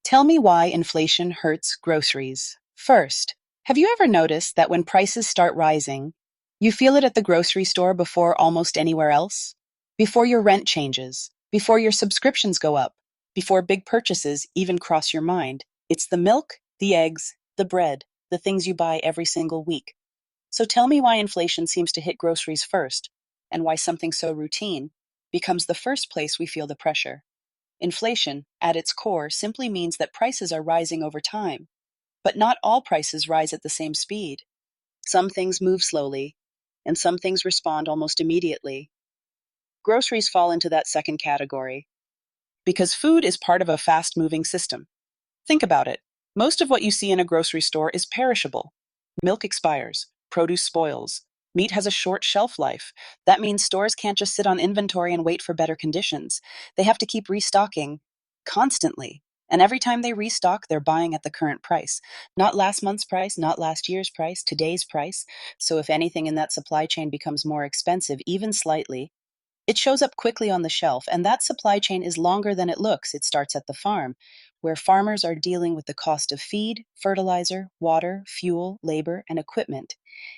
Tell me why inflation hurts groceries. First, have you ever noticed that when prices start rising, you feel it at the grocery store before almost anywhere else? Before your rent changes, before your subscriptions go up, before big purchases even cross your mind. It's the milk, the eggs, the bread, the things you buy every single week. So tell me why inflation seems to hit groceries first, and why something so routine becomes the first place we feel the pressure. Inflation, at its core, simply means that prices are rising over time. But not all prices rise at the same speed. Some things move slowly, and some things respond almost immediately. Groceries fall into that second category because food is part of a fast moving system. Think about it. Most of what you see in a grocery store is perishable. Milk expires, produce spoils, meat has a short shelf life. That means stores can't just sit on inventory and wait for better conditions. They have to keep restocking constantly. And every time they restock, they're buying at the current price. Not last month's price, not last year's price, today's price. So if anything in that supply chain becomes more expensive, even slightly, it shows up quickly on the shelf, and that supply chain is longer than it looks. It starts at the farm, where farmers are dealing with the cost of feed, fertilizer, water, fuel, labor, and equipment.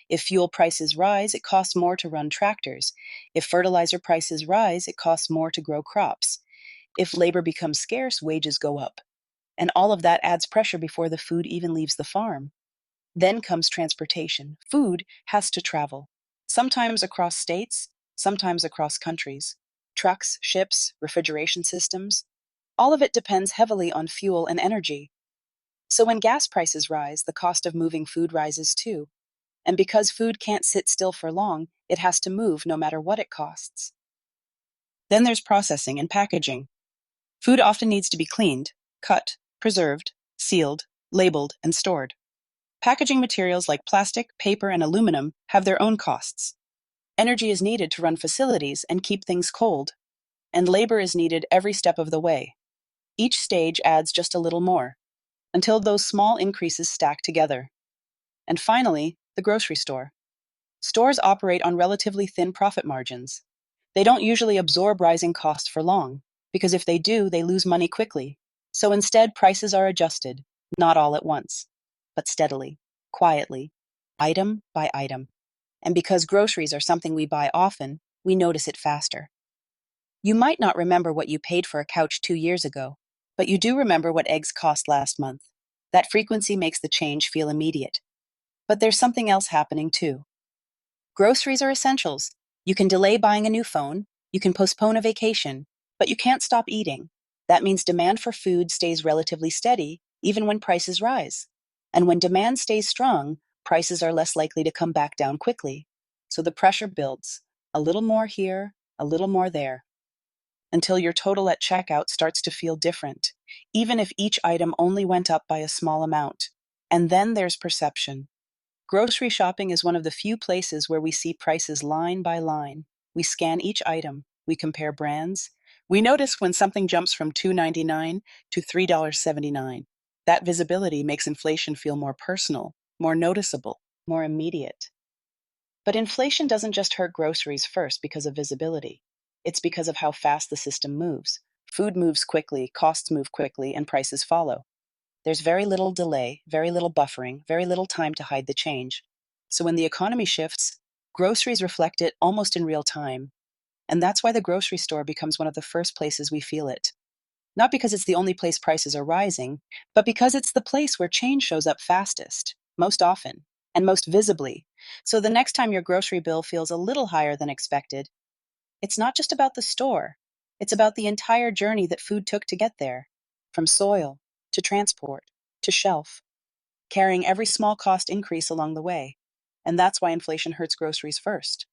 If fuel prices rise, it costs more to run tractors. If fertilizer prices rise, it costs more to grow crops. If labor becomes scarce, wages go up. And all of that adds pressure before the food even leaves the farm. Then comes transportation. Food has to travel, sometimes across states, sometimes across countries. Trucks, ships, refrigeration systems, all of it depends heavily on fuel and energy. So when gas prices rise, the cost of moving food rises too. And because food can't sit still for long, it has to move no matter what it costs. Then there's processing and packaging. Food often needs to be cleaned, cut, preserved, sealed, labeled, and stored. Packaging materials like plastic, paper, and aluminum have their own costs. Energy is needed to run facilities and keep things cold, and labor is needed every step of the way. Each stage adds just a little more, until those small increases stack together. And finally, the grocery store. Stores operate on relatively thin profit margins. They don't usually absorb rising costs for long, because if they do, they lose money quickly. So instead, prices are adjusted, not all at once, but steadily, quietly, item by item. And because groceries are something we buy often, we notice it faster. You might not remember what you paid for a couch 2 years ago, but you do remember what eggs cost last month. That frequency makes the change feel immediate. But there's something else happening too. Groceries are essentials. You can delay buying a new phone, you can postpone a vacation, but you can't stop eating. That means demand for food stays relatively steady, even when prices rise. And when demand stays strong, prices are less likely to come back down quickly. So the pressure builds, a little more here, a little more there, until your total at checkout starts to feel different, even if each item only went up by a small amount. And then there's perception. Grocery shopping is one of the few places where we see prices line by line. We scan each item, we compare brands. We notice when something jumps from $2.99 to $3.79. That visibility makes inflation feel more personal, more noticeable, more immediate. But inflation doesn't just hurt groceries first because of visibility. It's because of how fast the system moves. Food moves quickly, costs move quickly, and prices follow. There's very little delay, very little buffering, very little time to hide the change. So when the economy shifts, groceries reflect it almost in real time. And that's why the grocery store becomes one of the first places we feel it. Not because it's the only place prices are rising, but because it's the place where change shows up fastest, most often, and most visibly. So the next time your grocery bill feels a little higher than expected, it's not just about the store. It's about the entire journey that food took to get there, from soil to transport to shelf, carrying every small cost increase along the way. And that's why inflation hurts groceries first.